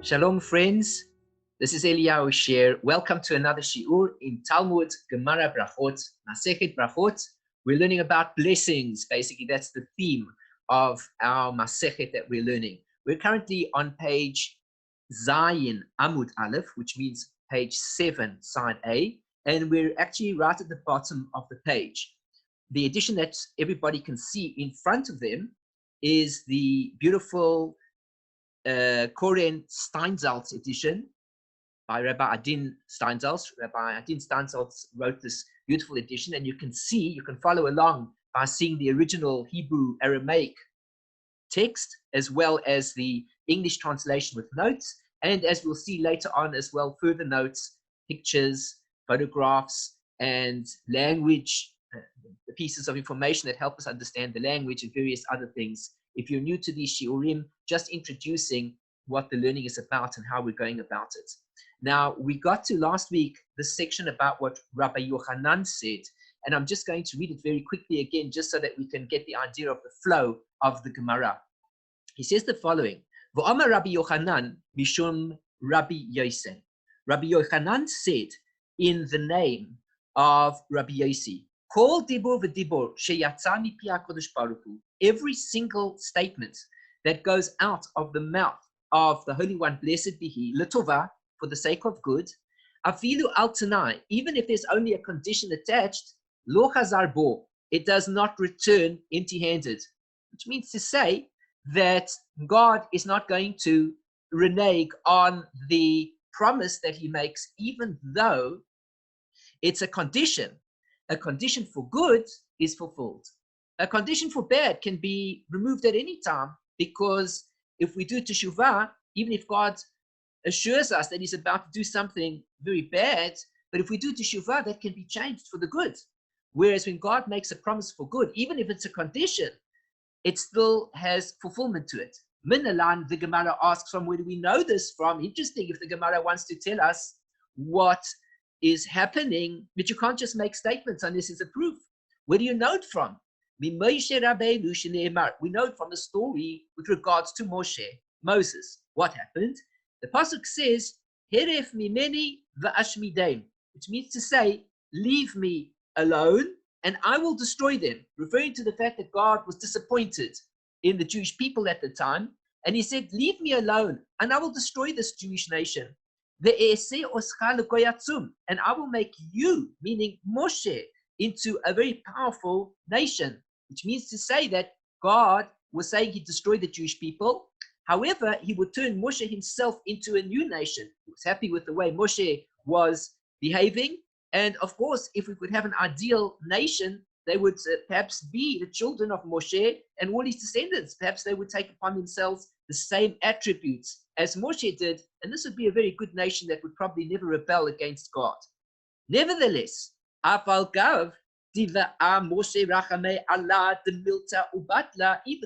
Shalom, friends. This is Eliyahu Shear. Welcome to another Shiur in Talmud, Gemara Berachot, Masechet Berachot. We're learning about blessings. Basically, that's the theme of our Masechet that we're learning. We're currently on page Zayin Amud Aleph, which means page 7, side A, and we're actually right at the bottom of the page. The edition that everybody can see in front of them is the beautiful Koren Talmud edition by Rabbi Adon Steinsaltz. Rabbi Adon Steinsaltz wrote this beautiful edition, and you can follow along by seeing the original Hebrew Aramaic text as well as the English translation with notes, and as we'll see later on as well, further notes, pictures, photographs, and language, the pieces of information that help us understand the language and various other things. If you're new to these shiurim, just introducing what the learning is about and how we're going about it. Now, we got to last week this section about what Rabbi Yochanan said, and I'm just going to read it very quickly again, just so that we can get the idea of the flow of the Gemara. He says the following: V'amar Rabbi Yochanan mishum Rabbi Yosef. Rabbi Yochanan said in the name of Rabbi Yosef, Kol dibur v'dibur sheyatza mipi HaKadosh Baruch Hu. Every single statement that goes out of the mouth of the Holy One, blessed be He, l'tova, for the sake of good, afilu al tanai, even if there's only a condition attached, lo chazar bo, it does not return empty-handed, which means to say that God is not going to renege on the promise that He makes, even though it's a condition. A condition for good is fulfilled. A condition for bad can be removed at any time, because if we do teshuvah, even if God assures us that He's about to do something very bad, but if we do teshuvah, that can be changed for the good. Whereas when God makes a promise for good, even if it's a condition, it still has fulfillment to it. Minalan, the Gemara asks, from where do we know this from? Interesting, if the Gemara wants to tell us what is happening, but you can't just make statements unless there's a proof. Where do you know it from? We know it from the story with regards to Moses. What happened? The pasuk says, "Heref mimeni va'ashmidein," which means to say, "Leave me alone, and I will destroy them," referring to the fact that God was disappointed in the Jewish people at the time, and He said, "Leave me alone, and I will destroy this Jewish nation. And I will make you," meaning Moshe, "into a very powerful nation," which means to say that God was saying He'd destroy the Jewish people. However, He would turn Moshe himself into a new nation. He was happy with the way Moshe was behaving. And of course, if we could have an ideal nation, they would perhaps be the children of Moshe and all his descendants. Perhaps they would take upon themselves the same attributes as Moshe did, and this would be a very good nation that would probably never rebel against God. Nevertheless, even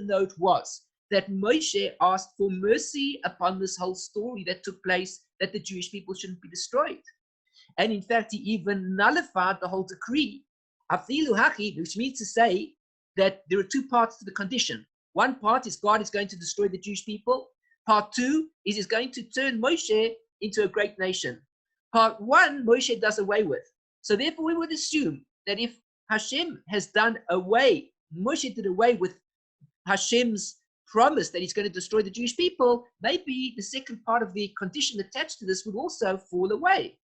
though it was that Moshe asked for mercy upon this whole story that took place, that the Jewish people shouldn't be destroyed. And in fact, he even nullified the whole decree, which means to say that there are two parts to the condition. One part is God is going to destroy the Jewish people. Part two is He's going to turn Moshe into a great nation. Part one, Moshe does away with. So therefore, we would assume that if Hashem has done away, Moshe did away with Hashem's promise that He's going to destroy the Jewish people, maybe the second part of the condition attached to this would also fall away.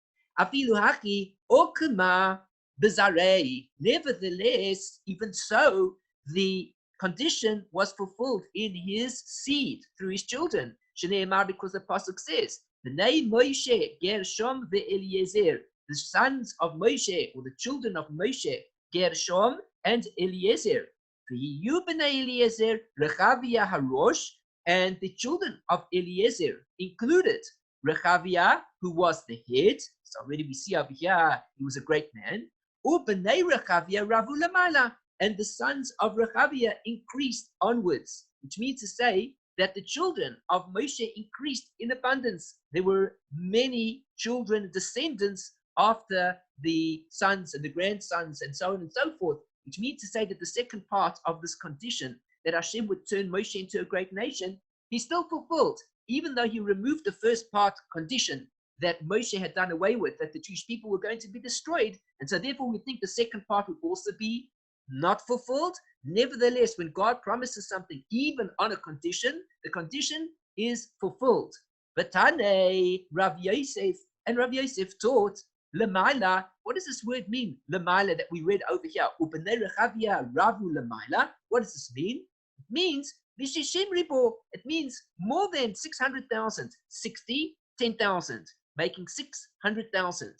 Nevertheless, even so, the condition was fulfilled in His seed, through His children. Because the pasuk says, "The name Moshe, Gershom ve'Eliezer," the sons of Moshe, or the children of Moshe, Gershom and Eliezer. Eliezer, Rechavia Harosh, and the children of Eliezer included Rechavia, who was the head. So already we see over here, he was a great man. Ubenei Rechavia Ravu Lamala, and the sons of Rechavia increased onwards, which means to say that the children of Moshe increased in abundance. There were many children, descendants after the sons and the grandsons and so on and so forth, which means to say that the second part of this condition, that Hashem would turn Moshe into a great nation, He's still fulfilled. even though he removed the first part condition that Moshe had done away with, that the Jewish people were going to be destroyed. And so therefore we think the second part would also be not fulfilled. Nevertheless, when God promises something, even on a condition, the condition is fulfilled. But Tane, Rav Yosef, and Rav Yosef taught, Lemaila, what does this word mean? Lemaila, that we read over here. Upenei rechavia ravu lemaila. What does this mean? It means Vishishim ribo. It means more than 600,000. 60, 10,000, making 600,000.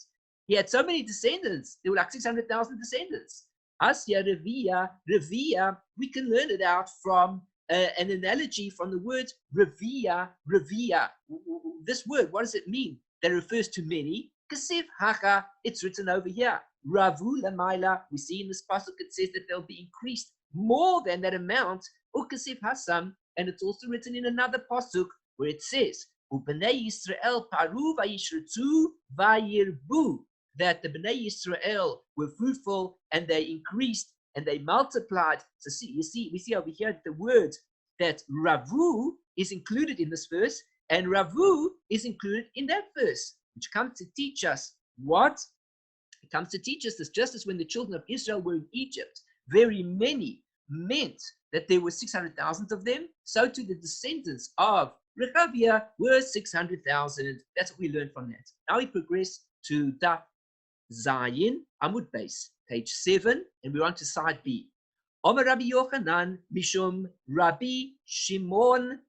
He had so many descendants. There were like 600,000 descendants. Asya revia. We can learn it out from an analogy from the word revia. This word, what does it mean? That refers to many. Kasif hacha, it's written over here. Ravu lamaila, we see in this pasuk it says that they'll be increased more than that amount. Ukasif hasam, and it's also written in another pasuk where it says, Ubnei Yisrael paru vayishretu vayirbu, that the Bnei Yisrael were fruitful and they increased and they multiplied. So we see over here the word that Ravu is included in this verse, and Ravu is included in that verse, which comes to teach us what? It comes to teach us this, just as when the children of Israel were in Egypt, very many meant that there were 600,000 of them, so too the descendants of Rechavia were 600,000. That's what we learned from that. Now we progress to Daf Zayin, Amud Beis, page 7, and we're on to side B. Omer Rabbi Yochanan, Mishum Rabbi Shimon,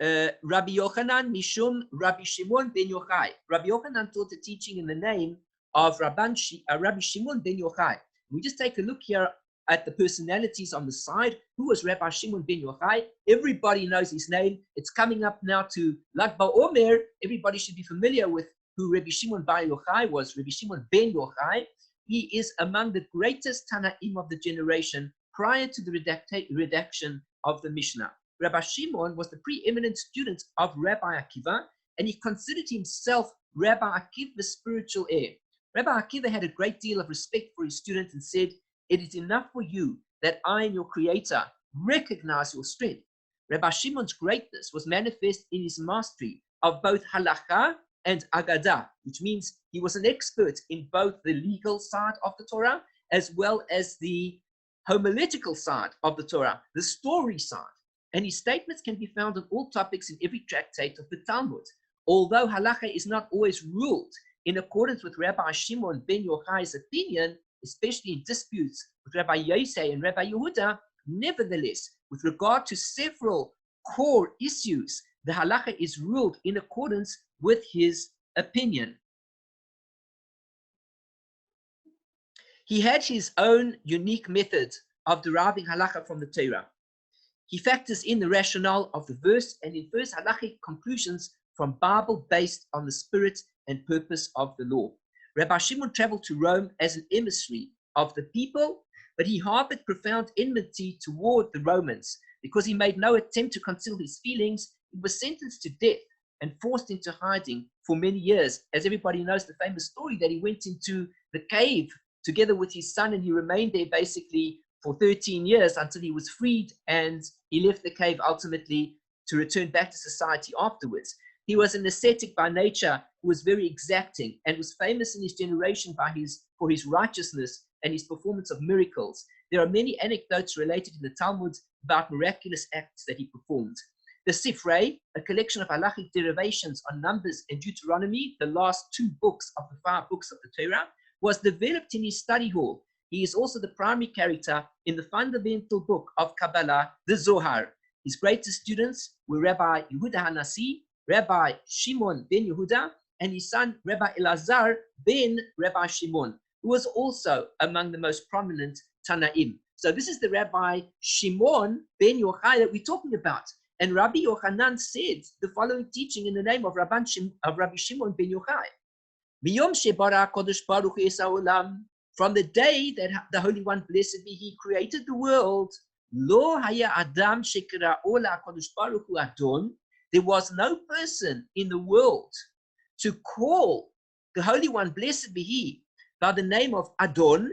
Rabbi Yochanan, Mishum Rabbi Shimon ben Yochai. Rabbi Yochanan taught a teaching in the name of Rabbi Shimon ben Yochai. We just take a look here at the personalities on the side. Who was Rabbi Shimon ben Yochai? Everybody knows his name. It's coming up now to Lag BaOmer. Everybody should be familiar with who Rabbi Shimon ben Yochai was. Rabbi Shimon ben Yochai. He is among the greatest Tanaim of the generation prior to the redaction of the Mishnah. Rabbi Shimon was the preeminent student of Rabbi Akiva, and he considered himself Rabbi Akiva's spiritual heir. Rabbi Akiva had a great deal of respect for his student and said, "It is enough for you that I am your creator recognize your strength." Rabbi Shimon's greatness was manifest in his mastery of both halakha and agadah, which means he was an expert in both the legal side of the Torah as well as the homiletical side of the Torah, the story side. And his statements can be found on all topics in every tractate of the Talmud. Although halakha is not always ruled in accordance with Rabbi Shimon ben Yochai's opinion, especially in disputes with Rabbi Yochai and Rabbi Yehudah, nevertheless, with regard to several core issues, the halakha is ruled in accordance with his opinion. He had his own unique method of deriving halakha from the Torah. He factors in the rationale of the verse and infers halakhic conclusions from Bible based on the spirit and purpose of the law. Rabbi Shimon traveled to Rome as an emissary of the people, but he harbored profound enmity toward the Romans because he made no attempt to conceal his feelings. He was sentenced to death and forced into hiding for many years. As everybody knows, the famous story that he went into the cave together with his son, and he remained there basically for 13 years until he was freed, and he left the cave ultimately to return back to society afterwards. He was an ascetic by nature who was very exacting and was famous in his generation for his righteousness and his performance of miracles. There are many anecdotes related in the Talmud about miraculous acts that he performed. The Sifrei, a collection of halachic derivations on Numbers and Deuteronomy, the last 2 books of the 5 books of the Torah, was developed in his study hall. He is also the primary character in the fundamental book of Kabbalah, the Zohar. His greatest students were Rabbi Yehudah HaNasi, Rabbi Shimon ben Yehudah, and his son Rabbi Elazar ben Rabbi Shimon, who was also among the most prominent Tanaim. So this is the Rabbi Shimon ben Yochai that we're talking about. And Rabbi Yochanan said the following teaching in the name of Rabbi Shimon ben Yochai. Miyom shebara kodesh baruch es haolam, from the day that the Holy One, blessed be He, created the world, lo haya adam shekra ola kodesh baruch hu Adon, there was no person in the world to call the Holy One, blessed be He, by the name of Adon.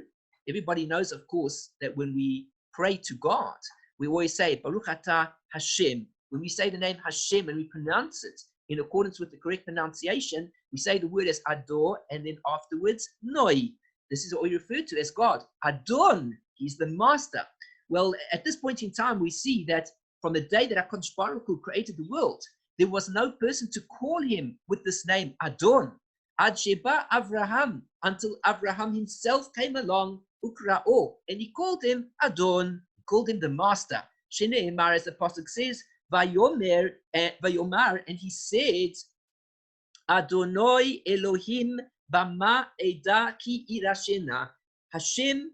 Everybody knows, of course, that when we pray to God, we always say, Baruch atah Hashem when we say the name Hashem and we pronounce it in accordance with the correct pronunciation, we say the word as Ador and then afterwards Noi. This is what we refer to as God. Adon, he's the master. Well, at this point in time, we see that from the day that HaKadosh Baruch Hu created the world, there was no person to call him with this name Adon. Ad Sheba Avraham, until Avraham himself came along, Ukra'o, and he called him Adon, he called him the master. Shene'emar, as the Pasuk says, Vayomar, and he said, Adonai Elohim Bama Eda Ki Irashena. Hashem,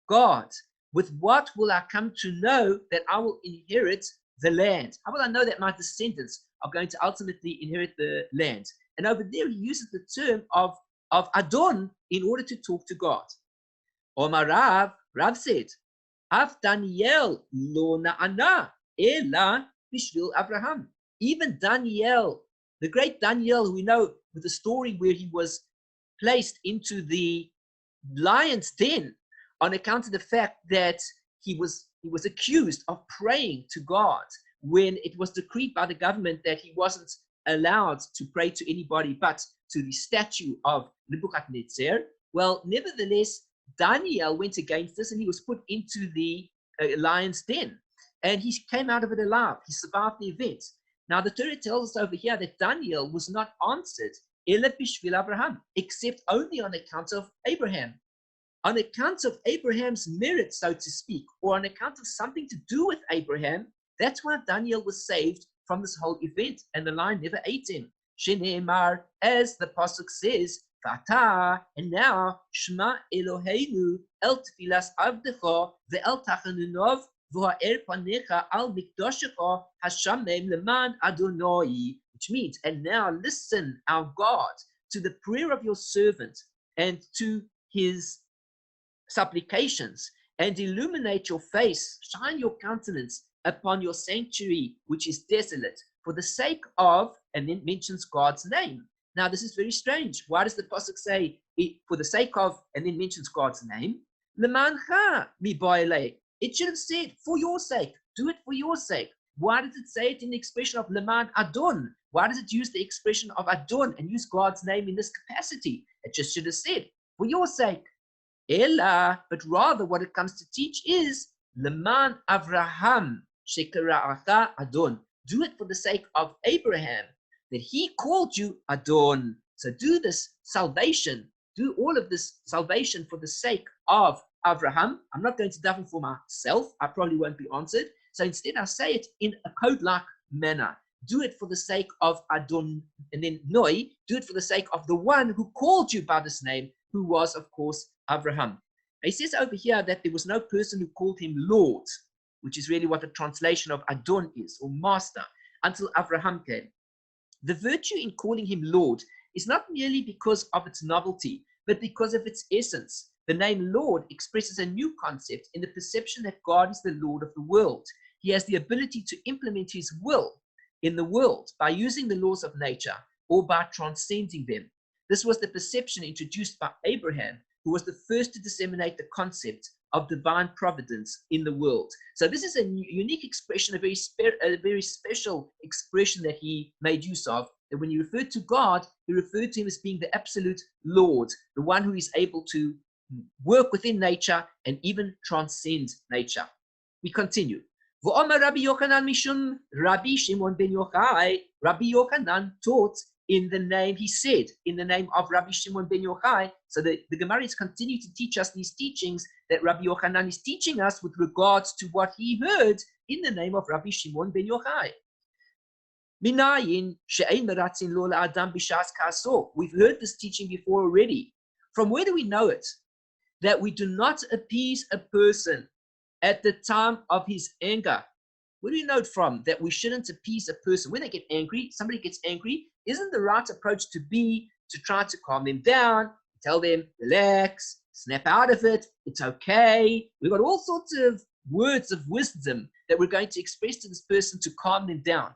God, with what will I come to know that I will inherit the land? How will I know that my descendants are going to ultimately inherit the land? And over there, he uses the term of Adon in order to talk to God. Omar Rav said, Av Daniel lo na'ana ela bishvil Avraham. Even Daniel, the great Daniel, who we know with the story where he was placed into the lion's den on account of the fact that he was accused of praying to God when it was decreed by the government that he wasn't allowed to pray to anybody but to the statue of Nebuchadnezzar. Well, nevertheless, Daniel went against this and he was put into the lion's den. And he came out of it alive. He survived the event. Now, the Torah tells us over here that Daniel was not answered, Ela bishvil Abraham, except only on account of Abraham. On account of Abraham's merit, so to speak, or on account of something to do with Abraham, that's why Daniel was saved from this whole event, and the lion never ate him. Shene'emar, as the Pasuk says, V'ata, and now, Shema Eloheinu, el tfilas avdecha, ve'el tachanunov, v'ha'er panecha al mikdoshecha, hashamem leman Adonai, which means, and now listen, our God, to the prayer of your servant, and to his supplications, and illuminate your face, shine your countenance upon your sanctuary, which is desolate, for the sake of, and then mentions God's name. Now, this is very strange. Why does the Pasuk say, for the sake of, and then mentions God's name? Lemancha mi'ba'elei. It should have said, for your sake. Do it for your sake. Why does it say it in the expression of Leman Adon? Why does it use the expression of Adon and use God's name in this capacity? It just should have said, for your sake. Ella, but rather what it comes to teach is Leman Avraham shekara'acha Adon. Do it for the sake of Abraham, that he called you Adon. So do this salvation, do all of this salvation for the sake of Avraham. I'm not going to daven for myself. I probably won't be answered. So instead, I say it in a code-like manner. Do it for the sake of Adon, and then Noi, do it for the sake of the one who called you by this name, who was, of course, Avraham. He says over here that there was no person who called him Lord, which is really what the translation of Adon is, or master, until Avraham came. The virtue in calling him Lord is not merely because of its novelty, but because of its essence. The name Lord expresses a new concept in the perception that God is the Lord of the world. He has the ability to implement his will in the world by using the laws of nature or by transcending them. This was the perception introduced by Abraham, who was the first to disseminate the concept of divine providence in the world. So this is a unique expression, a very special expression that he made use of, that when he referred to God, he referred to him as being the absolute Lord, the one who is able to work within nature and even transcend nature. We continue. V'omer Rabbi Yochanan mishum Rabbi Shimon ben Yochai. Rabbi Yochanan taught in the name, he said, in the name of Rabbi Shimon ben Yochai. So the Gemara is continue to teach us these teachings that Rabbi Yochanan is teaching us with regards to what he heard in the name of Rabbi Shimon ben Yochai. Minayin she'ein meratzin lo la'adam b'shas ka'aso. We've heard this teaching before already. From where do we know it? That we do not appease a person at the time of his anger. Where do you know it from? That we shouldn't appease a person. When they get angry, somebody gets angry, isn't the right approach to be to try to calm them down, tell them, relax, snap out of it, it's okay. We've got all sorts of words of wisdom that we're going to express to this person to calm them down.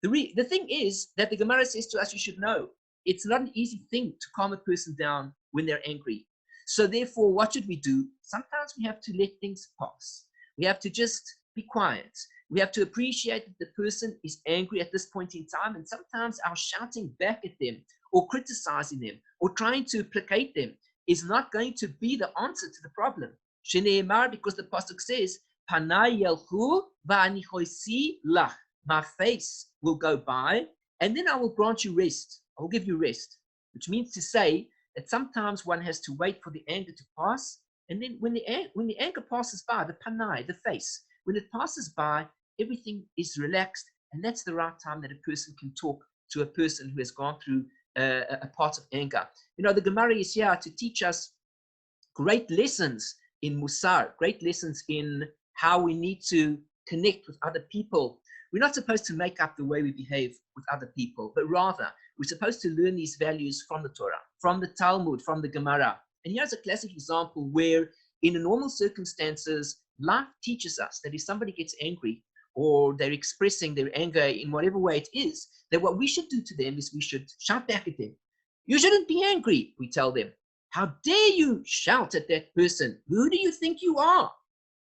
The thing is that the Gemara says to us, you should know, it's not an easy thing to calm a person down when they're angry. So therefore, what should we do? Sometimes we have to let things pass. We have to just be quiet. We have to appreciate that the person is angry at this point in time, and sometimes our shouting back at them or criticizing them or trying to placate them is not going to be the answer to the problem. Shneimar, because the pasuk says, "Panai yelchu va'ani chosi lach." My face will go by, and then I will grant you rest. I will give you rest, which means to say that sometimes one has to wait for the anger to pass, and then when the anger passes by, the panai, the face, when it passes by, everything is relaxed, and that's the right time that a person can talk to a person who has gone through a part of anger. You know, the Gemara is here to teach us great lessons in Musar, great lessons in how we need to connect with other people. We're not supposed to make up the way we behave with other people, but rather we're supposed to learn these values from the Torah, from the Talmud, from the Gemara. And here's a classic example where in the normal circumstances, life teaches us that if somebody gets angry or they're expressing their anger in whatever way it is, that what we should do to them is we should shout back at them. You shouldn't be angry, we tell them. How dare you shout at that person? Who do you think you are?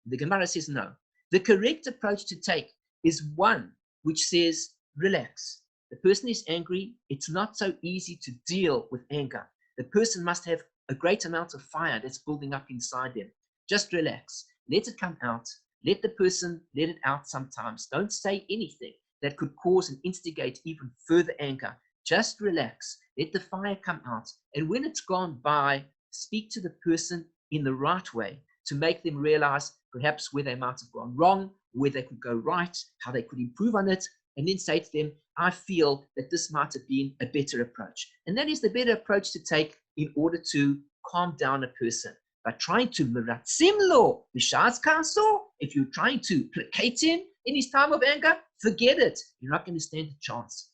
The Gemara says no. The correct approach to take is one which says, relax. The person is angry. It's not so easy to deal with anger. The person must have a great amount of fire that's building up inside them. Just relax. Let it come out. Let the person let it out sometimes. Don't say anything that could cause and instigate even further anger. Just relax. Let the fire come out. And when it's gone by, speak to the person in the right way to make them realize perhaps where they might have gone wrong, where they could go right, how they could improve on it, and then say to them, I feel that this might have been a better approach. And that is the better approach to take in order to calm down a person. By trying to meratzim lo b'shas kaso, if you're trying to placate him in his time of anger, forget it. You're not going to stand a chance.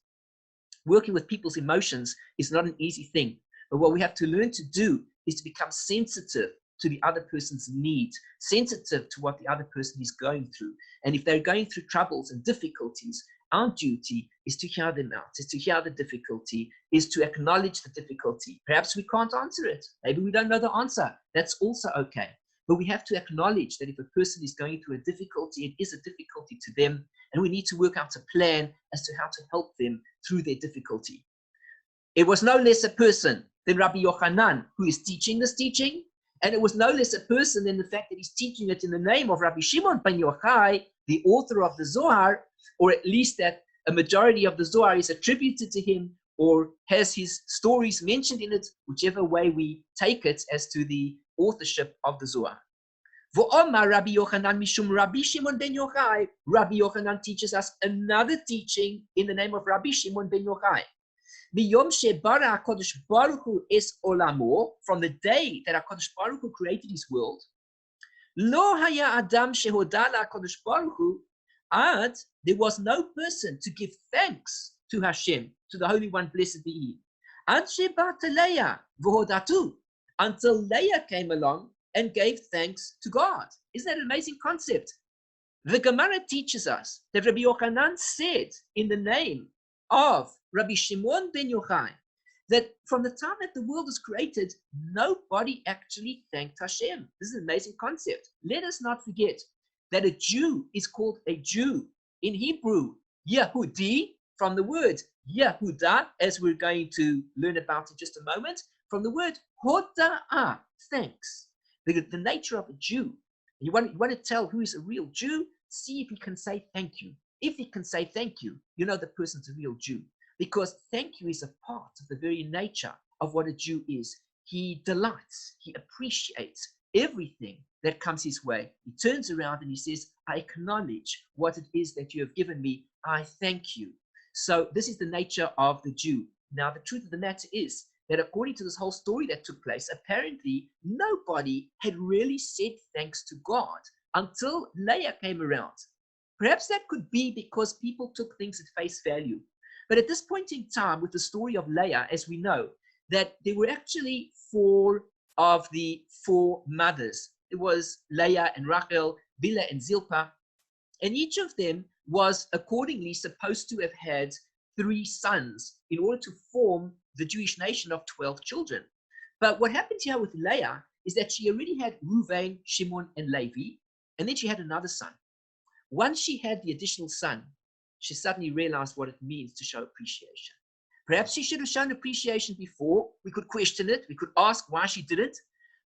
Working with people's emotions is not an easy thing. But what we have to learn to do is to become sensitive to the other person's needs, sensitive to what the other person is going through. And if they're going through troubles and difficulties, our duty is to hear them out, is to hear the difficulty, is to acknowledge the difficulty. Perhaps we can't answer it. Maybe we don't know the answer. That's also okay. But we have to acknowledge that if a person is going through a difficulty, it is a difficulty to them, and we need to work out a plan as to how to help them through their difficulty. It was no less a person than Rabbi Yochanan who is teaching this teaching, and it was no less a person than the fact that he's teaching it in the name of Rabbi Shimon ben Yochai, the author of the Zohar, or at least that a majority of the Zohar is attributed to him or has his stories mentioned in it, whichever way we take it as to the authorship of the Zohar. V'omar Rabbi Yochanan mishum Rabbi Shimon ben Yochai. Rabbi Yochanan teaches us another teaching in the name of Rabbi Shimon ben Yochai. Miyom shebara HaKadosh Baruch Hu es olamo, from the day that HaKadosh Baruch Hu created his world, lo haya adam shehoda LaHaKadosh Baruch Hu, and there was no person to give thanks to Hashem, to the Holy One, blessed be He. And shebat Leah v'hodatu, until Leah came along and gave thanks to God. Isn't that an amazing concept? The Gemara teaches us that Rabbi Yochanan said in the name of Rabbi Shimon ben Yochai that from the time that the world was created, nobody actually thanked Hashem. This is an amazing concept. Let us not forget that a Jew is called a Jew. In Hebrew, Yehudi, from the word Yehudah, as we're going to learn about in just a moment, from the word hoda'ah, thanks. The nature of a Jew. You want to tell who is a real Jew? See if he can say thank you. If he can say thank you, you know the person's a real Jew. Because thank you is a part of the very nature of what a Jew is. He delights, he appreciates everything that comes his way. He turns around and he says, I acknowledge what it is that you have given me. I thank you. So this is the nature of the Jew. Now, the truth of the matter is that according to this whole story that took place, apparently nobody had really said thanks to God until Leah came around. Perhaps that could be because people took things at face value. But at this point in time, with the story of Leah, as we know, that there were actually 4 of the 4 mothers. It was Leah and Rachel, Bilhah and Zilpah, and each of them was accordingly supposed to have had 3 sons in order to form the Jewish nation of 12 children. But what happened here with Leah is that she already had Reuven, Shimon, and Levi, and then she had another son. once she had the additional son, she suddenly realized what it means to show appreciation. Perhaps she should have shown appreciation before. We could question it. We could ask why she did it.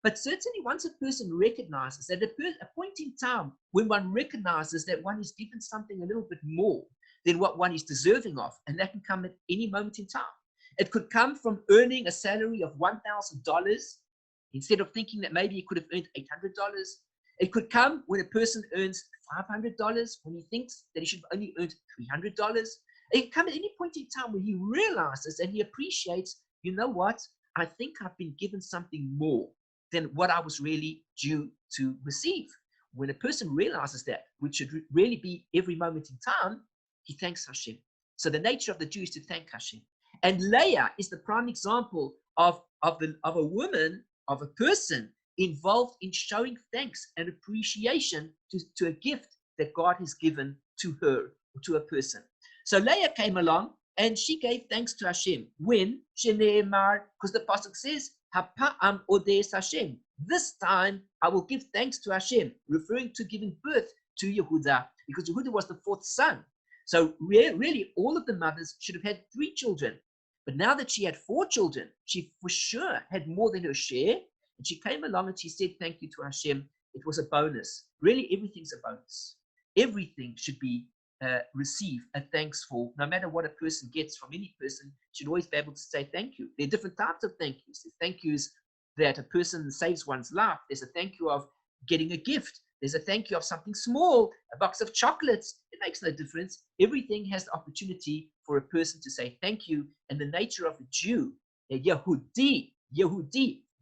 But certainly once a person recognizes that at a point in time when one recognizes that one is given something a little bit more than what one is deserving of, and that can come at any moment in time. It could come from earning a salary of $1,000 instead of thinking that maybe he could have earned $800. It could come when a person earns $500 when he thinks that he should have only earned $300. It can come at any point in time when he realizes and he appreciates, you know what, I think I've been given something more than what I was really due to receive. When a person realizes that, which should really be every moment in time, he thanks Hashem. So the nature of the Jew is to thank Hashem. And Leah is the prime example of a woman, of a person involved in showing thanks and appreciation to a gift that God has given to her, or to a person. So Leah came along and she gave thanks to Hashem. When? Shene'emar, because the pasuk says, Hapa'am odes Hashem. This time I will give thanks to Hashem, referring to giving birth to Yehudah, because Yehudah was the fourth son. So really, all of the mothers should have had 3 children. But now that she had 4 children, she for sure had more than her share. And she came along and she said, thank you to Hashem. It was a bonus. Really, everything's a bonus. Everything should be received a thanks for. No matter what a person gets from any person, should always be able to say thank you. There are different types of thank yous. There's thank yous that a person saves one's life. There's a thank you of getting a gift. There's a thank you of something small, a box of chocolates. It makes no difference. Everything has the opportunity for a person to say thank you. And the nature of a Jew, a Yehudah.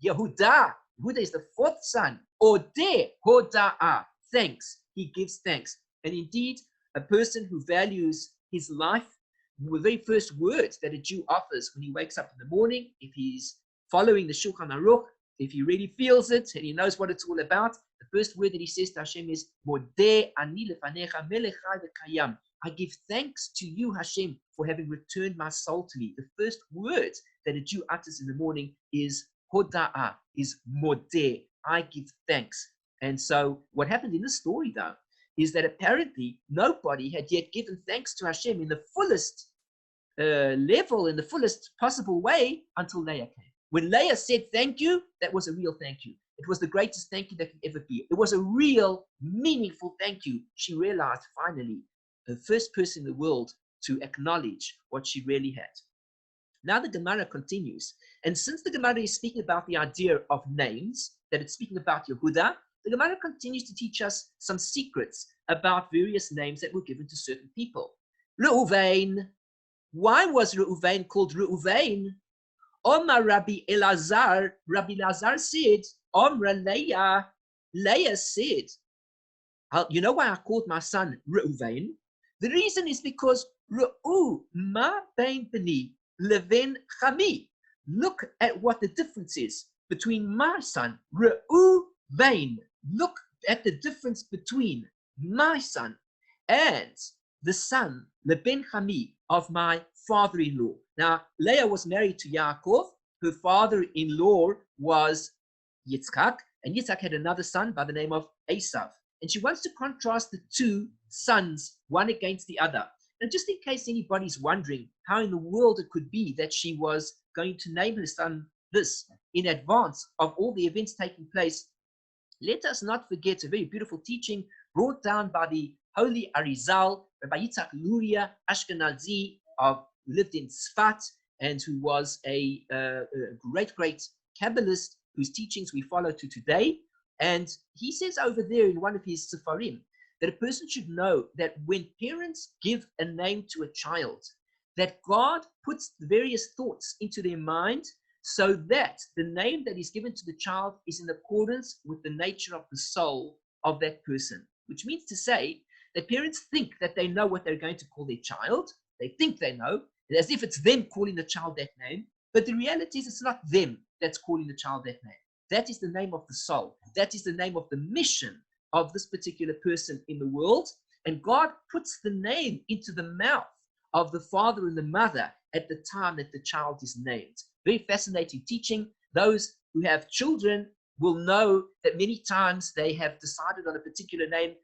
Yehudah is the 4th son. Odeh, Hoda'ah, thanks. He gives thanks. And indeed, a person who values his life, the very first words that a Jew offers when he wakes up in the morning, if he's following the Shulchan Aruch, if he really feels it and he knows what it's all about, the first word that he says to Hashem is, Modeh ani lefanecha melech chai v'kayam. I give thanks to you, Hashem, for having returned my soul to me. The first words that a Jew utters in the morning is Hoda'ah, is Modeh. I give thanks. And so what happened in this story, though, is that apparently nobody had yet given thanks to Hashem in the fullest level, in the fullest possible way, until Leah came. When Leah said thank you, that was a real thank you. It was the greatest thank you that could ever be. It was a real, meaningful thank you. She realized finally, the first person in the world to acknowledge what she really had. Now the Gemara continues. And since the Gemara is speaking about the idea of names, that it's speaking about Yehudah, the Gemara continues to teach us some secrets about various names that were given to certain people. Reuven. Why was Reuven called Reuven? Omar Rabbi Elazar. Rabbi Elazar said, Omra Leah. Leah said, you know why I called my son Reuven? The reason is because Reu ma bein beni leven chami. Look at what the difference is between my son, Reuven. Look at the difference between my son and the son, the Ben Chami, of my father-in-law. Now, Leah was married to Yaakov. Her father-in-law was Yitzchak, and Yitzchak had another son by the name of Esav. And she wants to contrast the 2 sons, one against the other. And just in case anybody's wondering how in the world it could be that she was going to name her son this in advance of all the events taking place, let us not forget a very beautiful teaching brought down by the holy Arizal, Rabbi Yitzchak Luria Ashkenazi, who lived in Tzfat and who was a great Kabbalist whose teachings we follow to today. And he says over there in one of his Sefarim that a person should know that when parents give a name to a child, that God puts the various thoughts into their mind so that the name that is given to the child is in accordance with the nature of the soul of that person. Which means to say that parents think that they know what they're going to call their child. They think they know, as if it's them calling the child that name. But the reality is it's not them that's calling the child that name. That is the name of the soul. That is the name of the mission of this particular person in the world. And God puts the name into the mouth of the father and the mother at the time that the child is named. Very fascinating teaching. Those who have children will know that many times they have decided on a particular name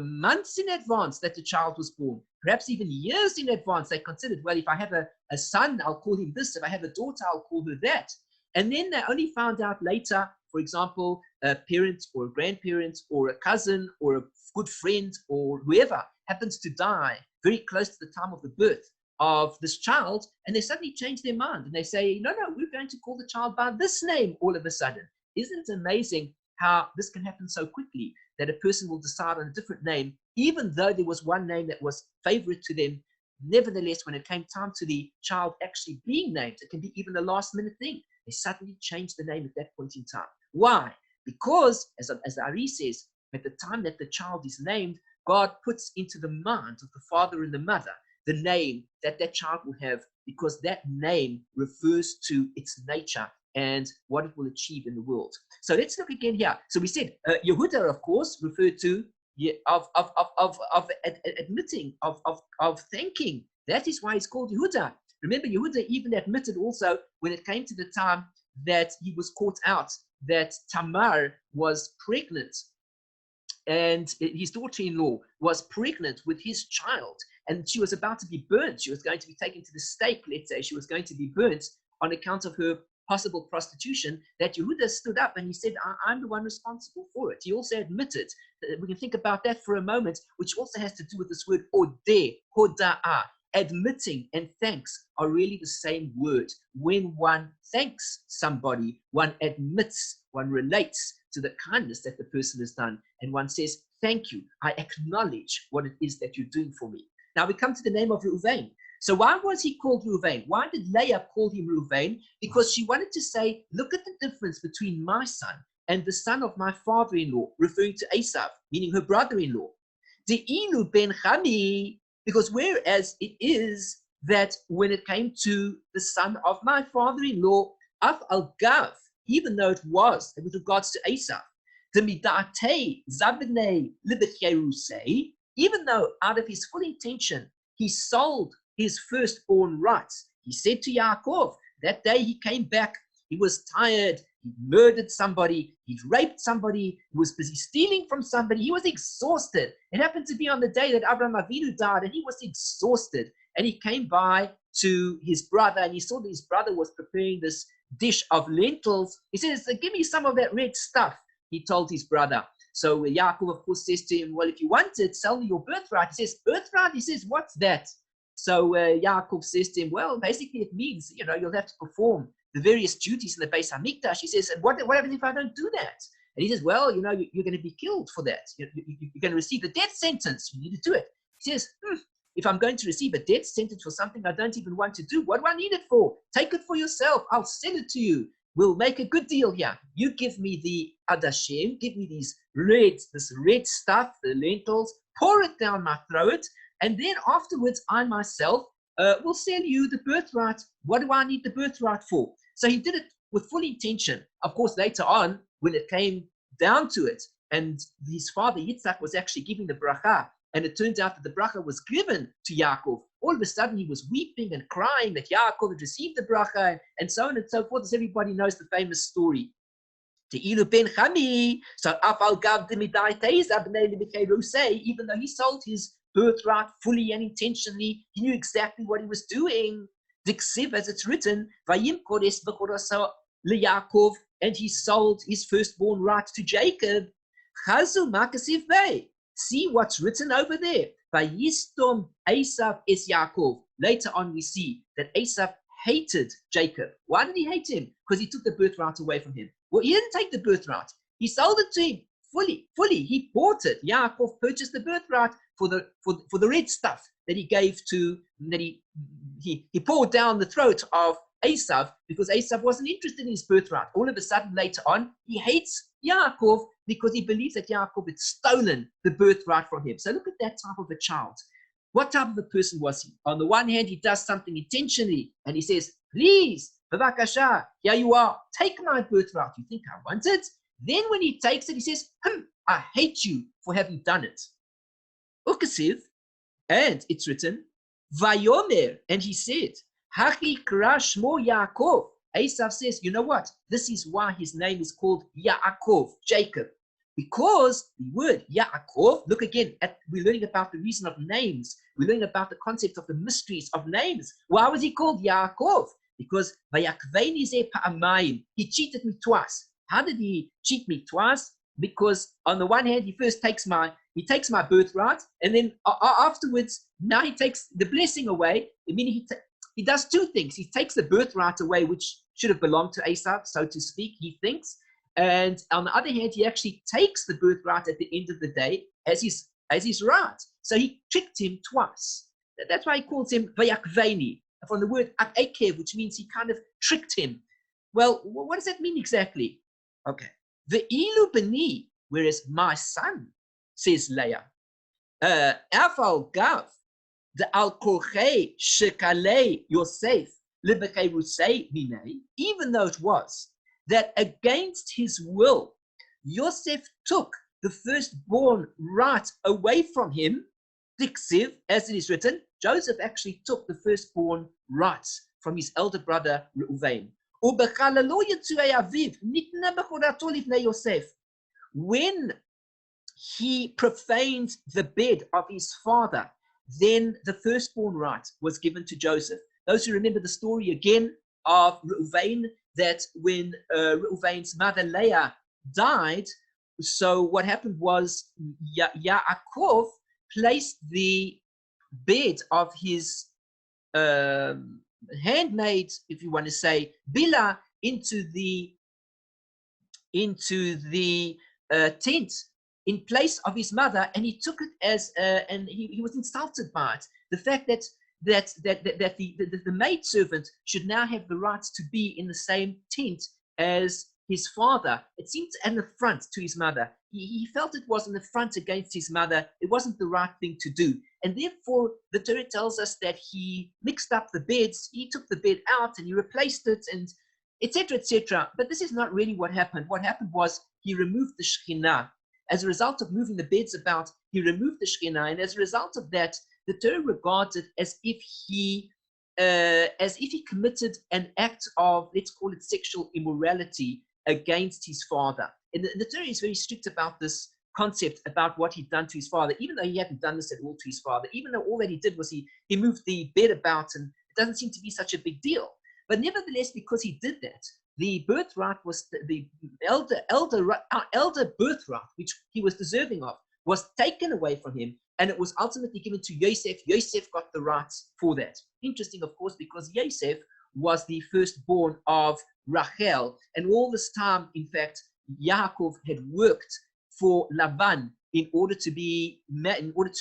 months in advance that the child was born, perhaps even years in advance. They considered, well, if I have a son, I'll call him this. If I have a daughter, I'll call her that. And then they only found out later, for example, a parent or a grandparent or a cousin or a good friend or whoever happens to die very close to the time of the birth of this child, and they suddenly change their mind and they say, no, we're going to call the child by this name all of a sudden. Isn't it amazing how this can happen so quickly, that a person will decide on a different name, even though there was one name that was favorite to them? Nevertheless, when it came time to the child actually being named, it can be even a last minute thing. They suddenly change the name at that point in time. Why? Because, as Ari says, at the time that the child is named, God puts into the mind of the father and the mother the name that that child will have, because that name refers to its nature and what it will achieve in the world. So let's look again here. So we said Yehudah, of course, referred to admitting, of thanking. That is why it's called Yehudah. Remember, Yehudah even admitted also when it came to the time that he was caught out, that Tamar was pregnant, and his daughter-in-law was pregnant with his child, and she was about to be burnt. She was going to be taken to the stake, let's say. She was going to be burnt on account of her possible prostitution. That Yehudah stood up and he said, I'm the one responsible for it. He also admitted. We can think about that for a moment, which also has to do with this word odeh, hoda'ah. Admitting and thanks are really the same word. When one thanks somebody, one admits, one relates to the kindness that the person has done, and one says, thank you, I acknowledge what it is that you're doing for me. Now we come to the name of Reuven. So why was he called Reuven? Why did Leah call him Reuven? Because she wanted to say, look at the difference between my son and the son of my father-in-law, referring to Esav, meaning her brother-in-law. De'ilu ben Chami, because whereas it is that when it came to the son of my father-in-law, Af al-Gav, even though it was with regards to Esav, the midate zabnei libetcherusei, even though out of his full intention he sold his firstborn rights. He said to Yaakov, that day he came back, he was tired, he murdered somebody, he raped somebody, he was busy stealing from somebody, he was exhausted. It happened to be on the day that Avraham Avinu died, and he was exhausted. And he came by to his brother, and he saw that his brother was preparing this dish of lentils. He says, give me some of that red stuff, he told his brother. So Yaakov, of course, says to him, well, if you want it, sell me your birthright. He says, birthright? He says, what's that? So Yaakov says to him, well, basically it means, you'll have to perform the various duties in the Beis HaMikdash. He says, and what happens if I don't do that? And he says, well, you're going to be killed for that. You're going to receive a death sentence. You need to do it. He says, if I'm going to receive a death sentence for something I don't even want to do, what do I need it for? Take it for yourself. I'll sell it to you. We'll make a good deal here. You give me the adashim, give me this red stuff, the lentils, pour it down my throat, and then afterwards I myself will sell you the birthright. What do I need the birthright for? So he did it with full intention. Of course, later on, when it came down to it, and his father Yitzhak was actually giving the bracha, and it turned out that the bracha was given to Yaakov, all of a sudden he was weeping and crying that Yaakov had received the bracha, and so on and so forth, as everybody knows the famous story. Te'ilu ben Chami, so afal gav demidai teiza b'nei libikei rusei, even though he sold his birthright fully and intentionally, he knew exactly what he was doing. Diksiv, as it's written, vayim kodes v'choraso leYaakov, and he sold his firstborn right to Jacob. Chazu makasiv vei. See what's written over there. Vayistom Esav es Yaakov. Later on we see that Esav hated Jacob. Why did he hate him? Because he took the birthright away from him. Well, he didn't take the birthright. He sold it to him fully. He bought it. Yaakov purchased the birthright for the red stuff that he gave to, that he poured down the throat of Esav, because Esav wasn't interested in his birthright. All of a sudden later on, he hates Yaakov because he believes that Yaakov had stolen the birthright from him. So look at that type of a child. What type of a person was he? On the one hand, he does something intentionally, and he says, please, bavakasha, here you are, take my birthright. You think I want it? Then when he takes it, he says, I hate you for having done it. Ukasiv, and it's written, Vayomer, and he said, Hachi kra shmo Yaakov. Esav says, you know what? This is why his name is called Yaakov, Jacob. Because the word Yaakov, look again, we're learning about the reason of names. We're learning about the concept of the mysteries of names. Why was he called Yaakov? Because he cheated me twice. How did he cheat me twice? Because on the one hand, he first takes my birthright, and then afterwards, now he takes the blessing away. Meaning he does two things. He takes the birthright away, which should have belonged to Esau, so to speak, he thinks. And on the other hand, he actually takes the birthright at the end of the day as his right. So he tricked him twice. That's why he calls him Vayakveni, from the word Akev, which means he kind of tricked him. Well, what does that mean exactly? Okay. The ilu beni, whereas my son, says Leah. Afal gav, the al korchei shekalei Yosef libekei rusei minei, even though it was that against his will, Yosef took the firstborn right away from him, Diksiv, as it is written, Joseph actually took the firstborn rights from his elder brother Reuven. When he profaned the bed of his father, then the firstborn right was given to Joseph. Those who remember the story again of Reuven, that when Reuven's mother Leah died, so what happened was Yaakov placed the bed of his handmaid, if you want to say, Bila, into the tent in place of his mother, and he took it as and he was insulted by it. The fact that the maidservant should now have the right to be in the same tent as his father. It seemed an affront to his mother. He felt it was an affront against his mother. It wasn't the right thing to do. And therefore, the Torah tells us that he mixed up the beds. He took the bed out and he replaced it, and etc., etc. But this is not really what happened. What happened was he removed the Shekhinah. As a result of moving the beds about, he removed the Shekhinah. And as a result of that, the Torah regards it as if he committed an act of, let's call it, sexual immorality against his father. And the Torah is very strict about this concept, about what he'd done to his father, even though he hadn't done this at all to his father, even though all that he did was he moved the bed about, and it doesn't seem to be such a big deal. But nevertheless, because he did that, the birthright was the elder birthright, which he was deserving of, was taken away from him, and it was ultimately given to Yosef. Yosef got the rights for that. Interesting, of course, because Yosef was the firstborn of Rachel, and all this time, in fact, Yaakov had worked for Laban in order to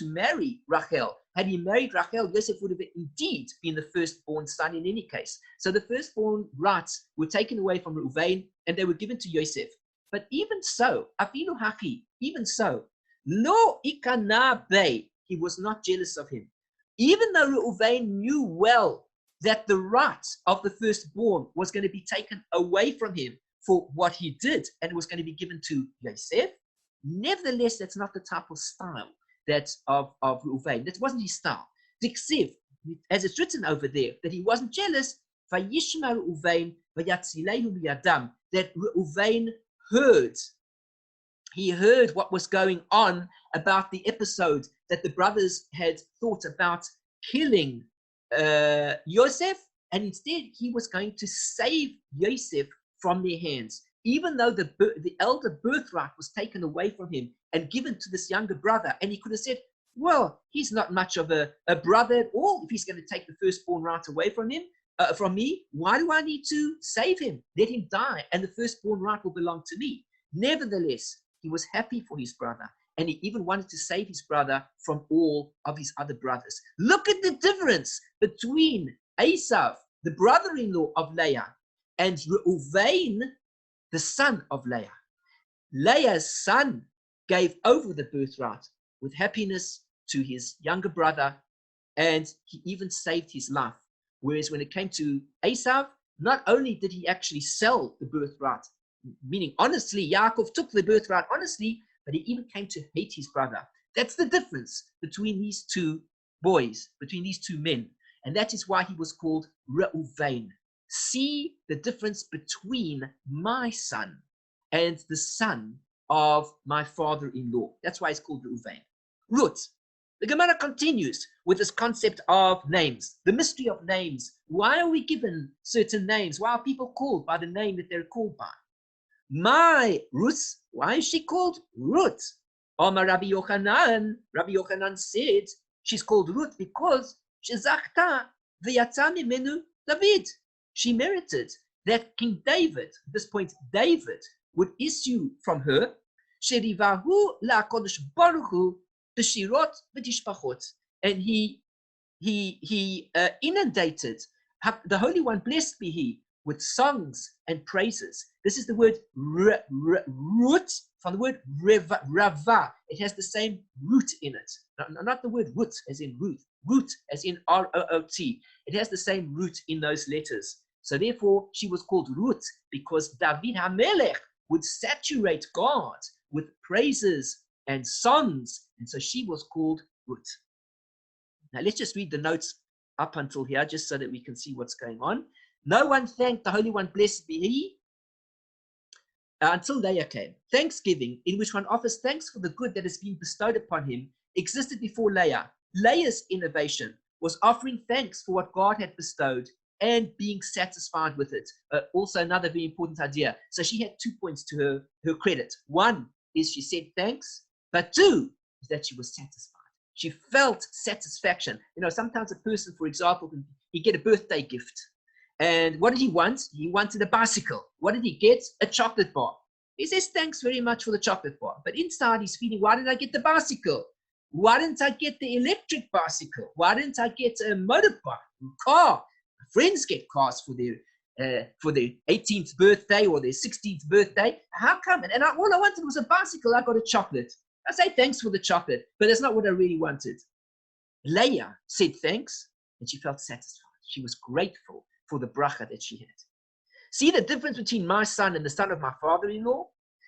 marry Rachel. Had he married Rachel, Yosef would have indeed been the firstborn son in any case. So the firstborn rights were taken away from Reuven, and they were given to Yosef. But even so, afilu haki, even so, lo ikana bei, he was not jealous of him. Even though Reuven knew well that the right of the firstborn was going to be taken away from him for what he did, and it was going to be given to Yosef, nevertheless, that's not the type of style that of Reuven. That wasn't his style. Diksiv, as it's written over there, that he wasn't jealous. Vayishma Reuven vayatzilehu miyadam, that Reuven heard. He heard what was going on about the episode that the brothers had thought about killing Yosef, and instead he was going to save Yosef from their hands. Even though the elder birthright was taken away from him and given to this younger brother, and he could have said, well, he's not much of a brother at all. If he's going to take the firstborn right away from him, from me, why do I need to save him? Let him die, and the firstborn right will belong to me. Nevertheless, he was happy for his brother, and he even wanted to save his brother from all of his other brothers. Look at the difference between Esau, the brother-in-law of Leah, and Reuven, the son of Leah. Leah's son gave over the birthright with happiness to his younger brother, and he even saved his life. Whereas when it came to Esau, not only did he actually sell the birthright, meaning honestly, Yaakov took the birthright honestly, but he even came to hate his brother. That's the difference between these two boys, between these two men. And that is why he was called Reuven. See the difference between my son and the son of my father-in-law. That's why it's called Reuven. Ruth. The Gemara continues with this concept of names, the mystery of names. Why are we given certain names? Why are people called by the name that they're called by? My Ruth, why is she called Ruth? Omar Rabbi Yochanan, Rabbi Yochanan said she's called Ruth because Shezachta v'yatza mimenu David. She merited that King David, at this point David, would issue from her Sherivahu la'kodesh baruch hu b'shirot v'tishpachot, and he inundated the Holy One, blessed be He, with songs and praises. This is the word root from the word rava. It has the same root in it. Not the word root as in root, root as in R-O-O-T. It has the same root in those letters. So therefore, she was called Ruth because David HaMelech would saturate God with praises and songs. And so she was called Ruth. Now let's just read the notes up until here, just so that we can see what's going on. No one thanked the Holy One, blessed be He, until Leah came. Thanksgiving, in which one offers thanks for the good that has been bestowed upon him, existed before Leah. Leah's innovation was offering thanks for what God had bestowed and being satisfied with it. Also another very important idea. So she had 2 points to her credit. One is she said thanks, but two is that she was satisfied. She felt satisfaction. You know, sometimes a person, for example, he get a birthday gift. And what did he want? He wanted a bicycle. What did he get? A chocolate bar. He says, thanks very much for the chocolate bar. But inside he's feeling, why didn't I get the bicycle? Why didn't I get the electric bicycle? Why didn't I get a motorbike, a car? Friends get cars for their 18th birthday or their 16th birthday. How come? And all I wanted was a bicycle. I got a chocolate. I say thanks for the chocolate, but that's not what I really wanted. Leah said thanks, and she felt satisfied. She was grateful for the bracha that she had. See the difference between my son and the son of my father-in-law?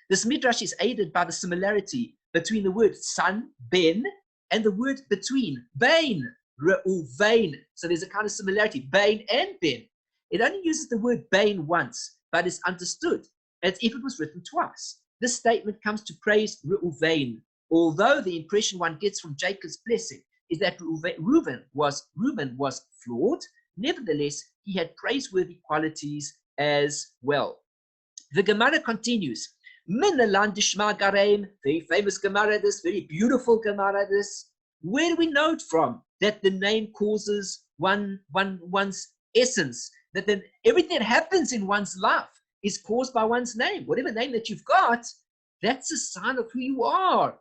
This midrash is aided by the similarity between the word son, ben, and the word between, bain, Reuven. So there's a kind of similarity, bain and ben. It only uses the word bain once, but is understood as if it was written twice. This statement comes to praise Reuven, although the impression one gets from Jacob's blessing is that Reuben was flawed. Nevertheless, he had praiseworthy qualities as well. The Gemara continues. Minalan Dishma Gareim, very famous Gemara, this very beautiful Gemara, this. Where do we know it from that the name causes one's essence? That then everything that happens in one's life is caused by one's name. Whatever name that you've got, that's a sign of who you are.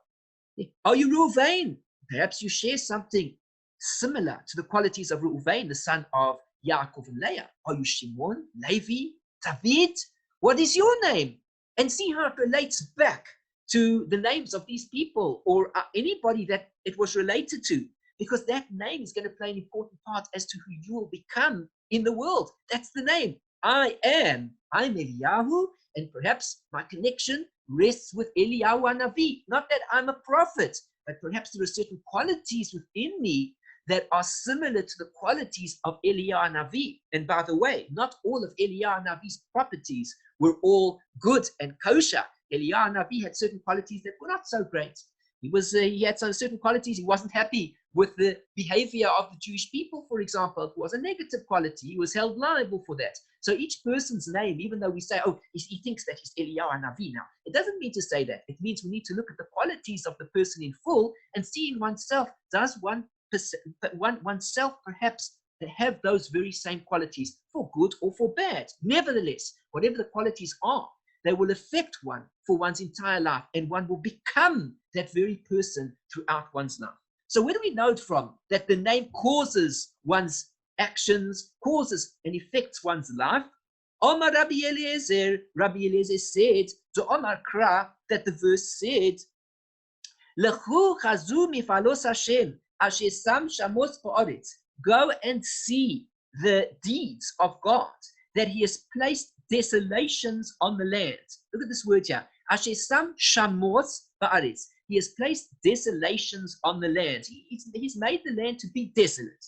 Are you Reuven? Perhaps you share something similar to the qualities of Reuven, the son of Yaakov and Leah. Are you Shimon, Levi, David? What is your name? And see how it relates back to the names of these people or anybody that it was related to, because that name is going to play an important part as to who you will become in the world. That's the name. I'm Eliyahu, and perhaps my connection rests with Eliyahu Hanavi. Not that I'm a prophet, but perhaps there are certain qualities within me that are similar to the qualities of Eliyahu Hanavi. And by the way, not all of Eliyahu Hanavi's properties were all good and kosher. Eliyahu Hanavi had certain qualities that were not so great. He had some certain qualities. He wasn't happy with the behavior of the Jewish people, for example. It was a negative quality. He was held liable for that. So each person's name, even though we say, oh, he thinks that he's Eliyahu Hanavi now, it doesn't mean to say that. It means we need to look at the qualities of the person in full and see in oneself, does oneself perhaps have those very same qualities for good or for bad? Nevertheless, whatever the qualities are, they will affect one for one's entire life, and one will become that very person throughout one's life. So where do we know it from that the name causes one's actions, causes and affects one's life? Omar Rabbi Eliezer said to Omar Kra, that the verse said, Lechu chazu mifalos Hashem, asher sam shamos ba'aretz. Go and see the deeds of God, that He has placed desolations on the land. Look at this word here. Asher sam shamos ba'aretz. He has placed desolations on the land. He's made the land to be desolate.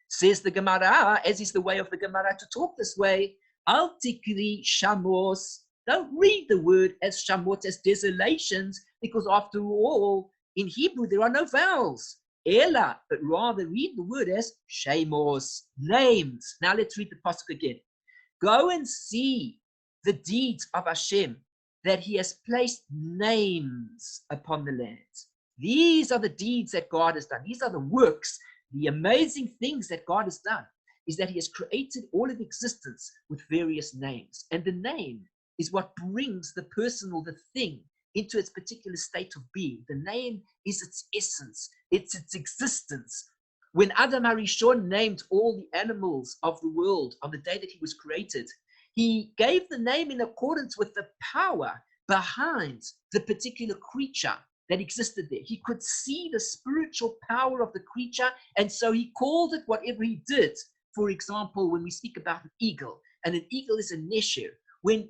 Says the Gemara, as is the way of the Gemara to talk this way, Al tikri shamos Don't read the word as shamot, as desolations, because after all, in Hebrew, there are no vowels. Ela, but rather read the word as shemos, names. Now let's read the pasuk again. Go and see the deeds of Hashem, that he has placed names upon the land. These are the deeds that God has done. These are the works, the amazing things that God has done, is that he has created all of existence with various names. And the name is what brings the person or the thing into its particular state of being. The name is its essence, it's its existence. When Adam HaRishon named all the animals of the world on the day that he was created, he gave the name in accordance with the power behind the particular creature that existed there. He could see the spiritual power of the creature, and so he called it whatever he did. For example, when we speak about an eagle, and an eagle is a Shear. When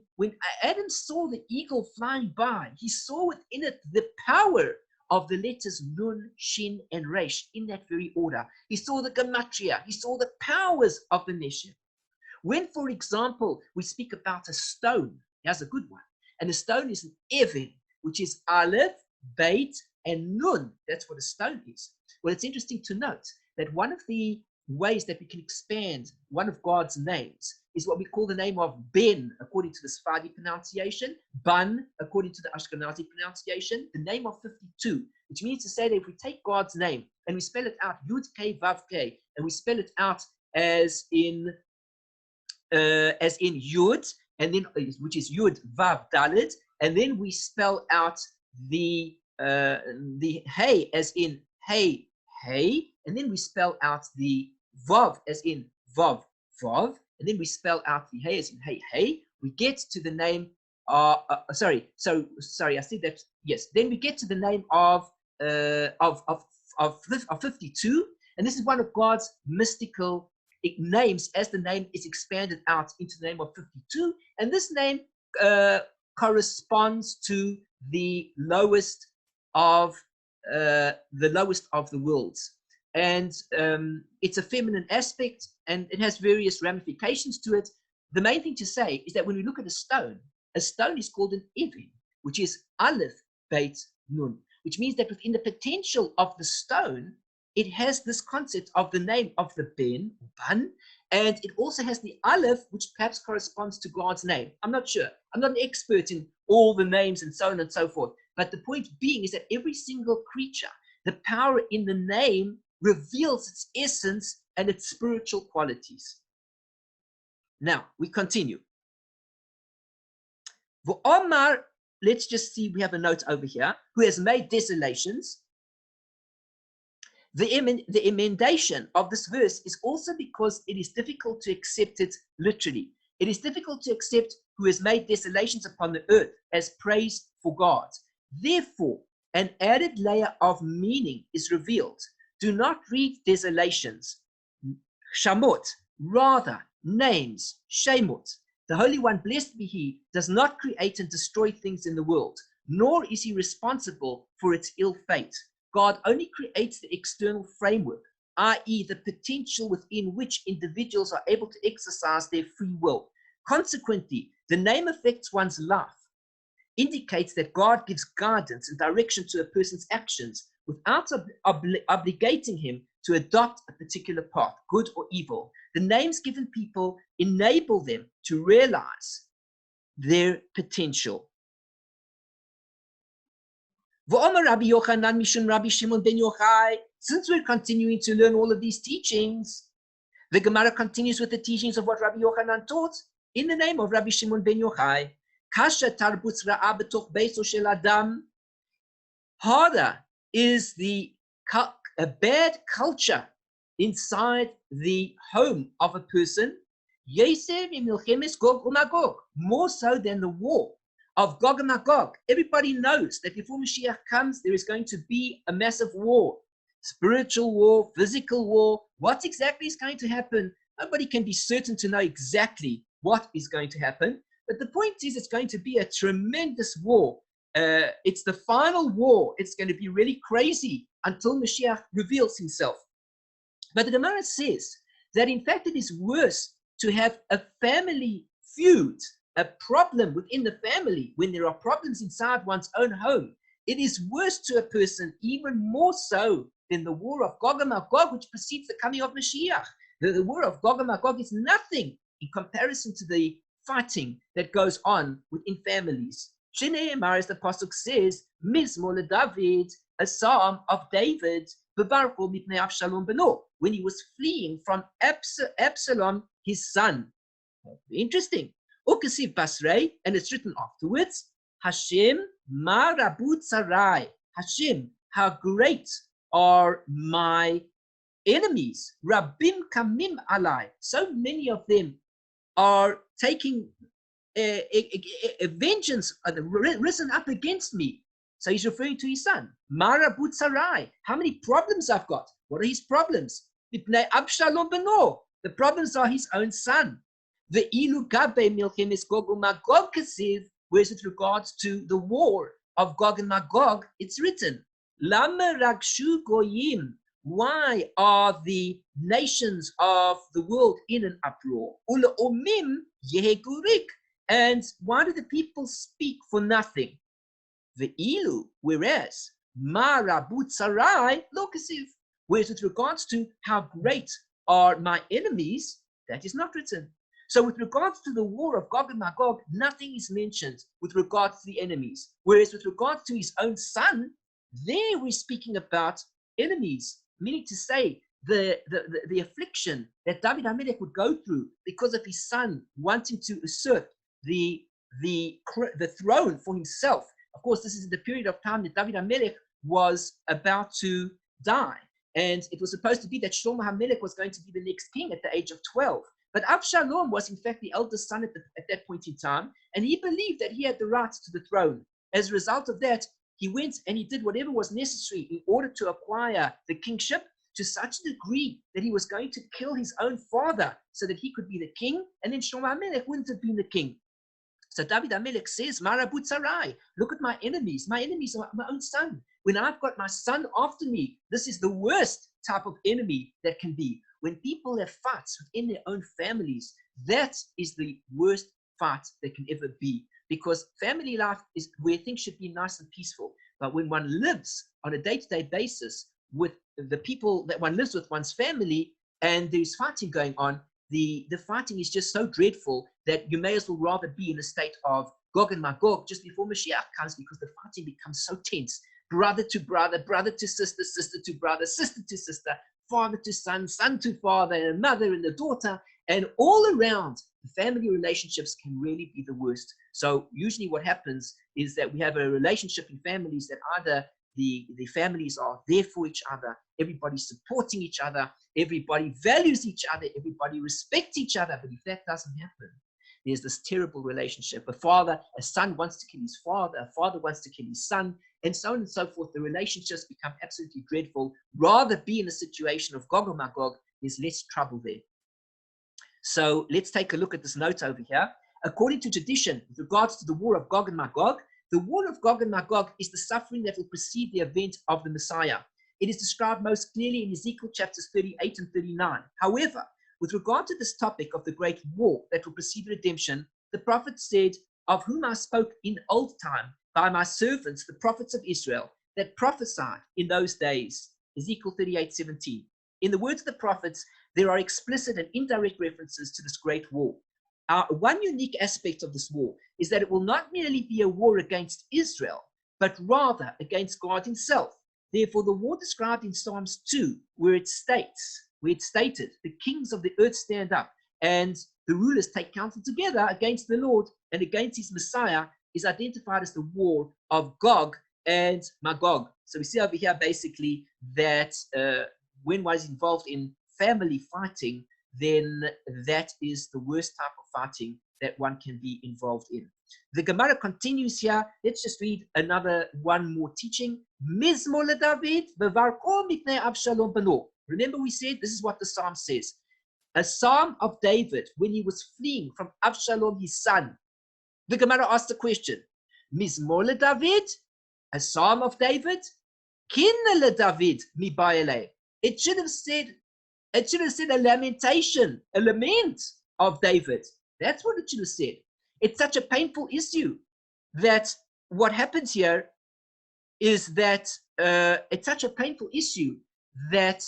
Adam saw the eagle flying by, he saw within it the power of the letters Nun, Shin, and Resh in that very order. He saw the gematria. He saw the powers of the Shear. When, for example, we speak about a stone, here's a good one, and a stone is an Even, which is Aleph, Beit, and Nun. That's what a stone is. Well, it's interesting to note that one of the ways that we can expand one of God's names is what we call the name of Ben, according to the Sephardi pronunciation, Ban, according to the Ashkenazi pronunciation, the name of 52, which means to say that if we take God's name and we spell it out, Yud K Vav K, and we spell it out as in Yud, and then which is Yud Vav Dalet, and then we spell out the Hey as in Hey Hey, and then we spell out the Vav as in Vav Vav, and then we spell out the Hey as in Hey Hey. We get to the name. Sorry. I said that. Yes. Then we get to the name of 52, and this is one of God's mystical names, as the name is expanded out into the name of 52, and this name corresponds to the lowest of the worlds, and it's a feminine aspect, and it has various ramifications to it. The main thing to say is that when we look at a stone is called an Even, which is Aleph, Beit, Nun, which means that within the potential of the stone, it has this concept of the name of the Ben, Ban, and it also has the Aleph, which perhaps corresponds to God's name. I'm not sure. I'm not an expert in all the names and so on and so forth. But the point being is that every single creature, the power in the name reveals its essence and its spiritual qualities. Now, we continue. V'omar, let's just see, we have a note over here, who has made desolations. The emendation of this verse is also because it is difficult to accept it literally. It is difficult to accept who has made desolations upon the earth as praise for God. Therefore, an added layer of meaning is revealed. Do not read desolations, shamot, rather names, shemot. The Holy One, blessed be He, does not create and destroy things in the world, nor is He responsible for its ill fate. God only creates the external framework, i.e. the potential within which individuals are able to exercise their free will. Consequently, the name affects one's life, indicates that God gives guidance and direction to a person's actions without obligating him to adopt a particular path, good or evil. The names given people enable them to realize their potential. Rabbi Yochanan Mishum Rabbi Shimon ben Yochai. Since we're continuing to learn all of these teachings, the Gemara continues with the teachings of what Rabbi Yochanan taught in the name of Rabbi Shimon ben Yochai. Kasha tarbutz ra'a b'toch beiso shel adam. Harder is a bad culture inside the home of a person. More so than the war of Gog and Magog. Everybody knows that before Mashiach comes, there is going to be a massive war, spiritual war, physical war. What exactly is going to happen? Nobody can be certain to know exactly what is going to happen. But the point is, it's going to be a tremendous war. It's the final war. It's going to be really crazy until Mashiach reveals himself. But the Gemara says that in fact it is worse to have a family feud a problem within the family, when there are problems inside one's own home, it is worse to a person, even more so than the war of Gog and Magog, which precedes the coming of Mashiach. The war of Gog and Magog is nothing in comparison to the fighting that goes on within families. Shene'emar, as the pasuk says, Mizmor David, a psalm of David, Bevarko mipnei Avshalom beno, when he was fleeing from Absalom, his son. Interesting. Ukasiv Basrei, and it's written afterwards, Hashem ma rabu tzarai. Hashem, how great are my enemies. Rabim kamim alai. So many of them are taking a vengeance, risen up against me. So he's referring to his son. Ma rabu tzarai. How many problems I've got? What are his problems? Mipnei Avshalom beno. The problems are his own son. The ilu gabe milchemes Gog uMagog kasiv, whereas with regards to the war of Gog and Magog, it's written, Lama ragshu goyim. Why are the nations of the world in an uproar? Ula omim yehegurik. And why do the people speak for nothing? The ilu, whereas ma rabu tzarai lo kasiv, whereas with regards to how great are my enemies, that is not written. So with regards to the war of Gog and Magog, nothing is mentioned with regards to the enemies. Whereas with regards to his own son, there we're speaking about enemies, meaning to say the affliction that David HaMelech would go through because of his son wanting to usurp the throne for himself. Of course, this is the period of time that David HaMelech was about to die. And it was supposed to be that Shlomo HaMelech was going to be the next king at the age of 12. But Avshalom was in fact the eldest son at that point in time, and he believed that he had the right to the throne. As a result of that, he went and he did whatever was necessary in order to acquire the kingship to such a degree that he was going to kill his own father so that he could be the king, and then Shlomo HaMelech wouldn't have been the king. So David HaMelech says, Marabu tzarai, look at my enemies. My enemies are my own son. When I've got my son after me, this is the worst type of enemy that can be. When people have fights within their own families, that is the worst fight that can ever be. Because family life is where things should be nice and peaceful. But when one lives on a day-to-day basis with the people that one lives with, one's family, and there's fighting going on, the fighting is just so dreadful that you may as well rather be in a state of Gog and Magog just before Mashiach comes, because the fighting becomes so tense. Brother to brother, brother to sister, sister to brother, sister to sister, father to son, son to father, and a mother and a daughter, and all around, the family relationships can really be the worst. So usually what happens is that we have a relationship in families that either the families are there for each other, everybody's supporting each other, everybody values each other, everybody respects each other. But if that doesn't happen, there's this terrible relationship. A son wants to kill his father, a father wants to kill his son, and so on and so forth. The relationships become absolutely dreadful. Rather be in a situation of Gog and Magog, there's less trouble there. So let's take a look at this note over here. According to tradition, with regards to the war of Gog and Magog, the war of Gog and Magog is the suffering that will precede the event of the Messiah. It is described most clearly in Ezekiel chapters 38 and 39. However, with regard to this topic of the great war that will precede redemption, the prophet said, of whom I spoke in old time by my servants, the prophets of Israel, that prophesied in those days. Ezekiel 38:17. In the words of the prophets, there are explicit and indirect references to this great war. One unique aspect of this war is that it will not merely be a war against Israel, but rather against God himself. Therefore, the war described in Psalms 2, where it stated, the kings of the earth stand up and the rulers take counsel together against the Lord and against his Messiah, is identified as the war of Gog and Magog. So we see over here basically that when one is involved in family fighting, then that is the worst type of fighting that one can be involved in. The Gemara continues here. Let's just read one more teaching. Mizmor leDavid bevarko mipnei Avshalom beno. Remember we said this is what the psalm says. A psalm of David when he was fleeing from Avshalom his son. The Gemara asks the question, Mizmor leDavid, a psalm of David? Kinna leDavid mi ba'eleh. It should have said a lamentation, a lament of David. That's what it should have said. It's such a painful issue that what happens here is that it's such a painful issue that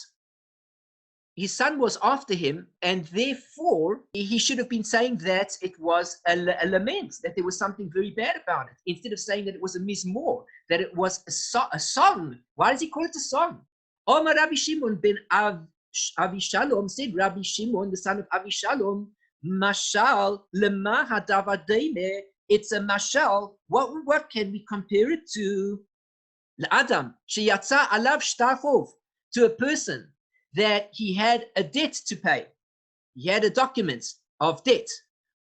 his son was after him, and therefore he should have been saying that it was a lament, that there was something very bad about it, instead of saying that it was a mizmor, that it was a song. Why does he call it a song? Omar Rabbi Shimon ben Avishalom said, Rabbi Shimon, the son of Avishalom, mashal lema hadavar deime. It's a mashal. What can we compare it to? Adam sheyatza alav shtachov, to a person that he had a debt to pay. He had a document of debt.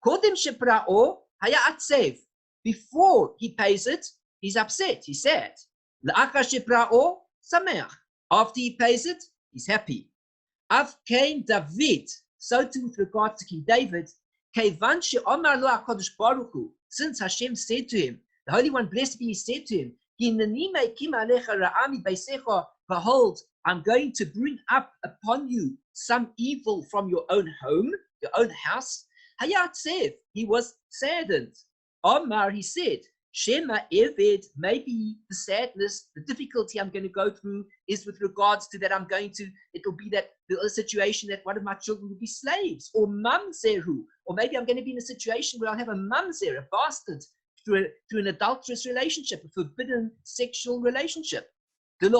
Kodem shepra'o haya atzev. Before he pays it, he's upset, he's sad. La'achar shepra'o sameach. After he pays it, he's happy. Av kein David, so too with regards to King David, kevan she'omar lo HaKadosh Baruch Hu, since Hashem said to him, the Holy One, blessed be He, said to him, Hineni mekim alecha ra'ami beisecha, behold, I'm going to bring up upon you some evil from your own home, your own house. Hayat Sev, he was saddened. Omar, he said, Shema Eved, maybe the sadness, the difficulty I'm going to go through is with regards to that it'll be that the situation that one of my children will be slaves, or mamzeru, or maybe I'm going to be in a situation where I'll have a mamzer, a bastard, through an adulterous relationship, a forbidden sexual relationship. And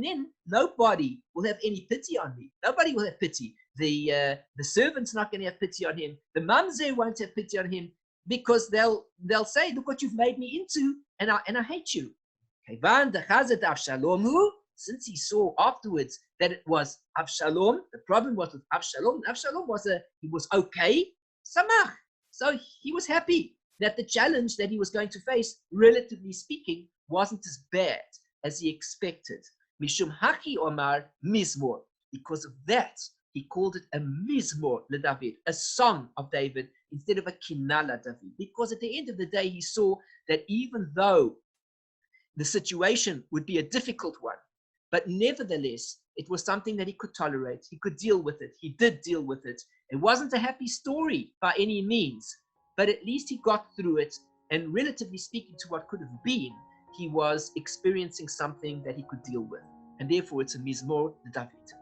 then nobody will have any pity on me. Nobody will have pity. The servant's not going to have pity on him. The mamzer won't have pity on him, because they'll say, look what you've made me into, and I hate you. Since he saw afterwards that it was Avshalom, the problem was with Avshalom. Avshalom he was okay, samach. So he was happy that the challenge that he was going to face, relatively speaking, wasn't as bad as he expected. Mishum haki omar mizmor. Because of that, he called it a mizmor leDavid, a song of David, instead of a kinala David. Because at the end of the day, he saw that even though the situation would be a difficult one, but nevertheless, it was something that he could tolerate. He could deal with it. He did deal with it. It wasn't a happy story by any means, but at least he got through it. And relatively speaking to what could have been, he was experiencing something that he could deal with. And therefore, it's a mizmor leDavid.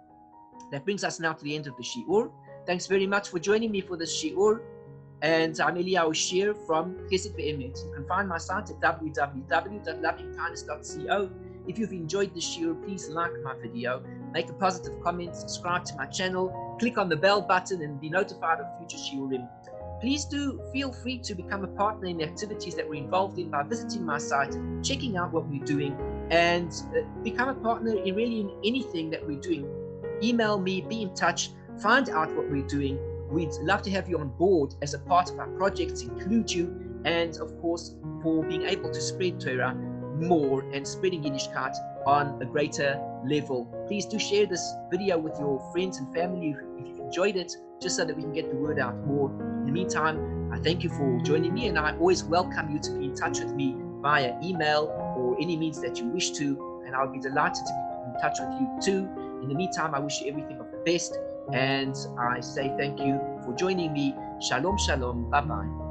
That brings us now to the end of the Shear. Thanks very much for joining me for this Shear. And I'm Eliyahu Shear from Chesed Ve'emet. You can find my site at www.lovingkindness.co. If you've enjoyed the Shear, please like my video, make a positive comment, subscribe to my channel, click on the bell button and be notified of future Shiurim. Please do feel free to become a partner in the activities that we're involved in by visiting my site, checking out what we're doing, and become a partner in anything that we're doing. Email me, be in touch, find out what we're doing. We'd love to have you on board as a part of our projects, include you, and of course, for being able to spread Torah more and spreading Yiddishkeit on a greater level. Please do share this video with your friends and family if you've enjoyed it, just so that we can get the word out more. In the meantime, I thank you for joining me, and I always welcome you to be in touch with me via email or any means that you wish to, and I'll be delighted to be in touch with you too. In the meantime, I wish you everything of the best, and I say thank you for joining me. Shalom, shalom, bye-bye.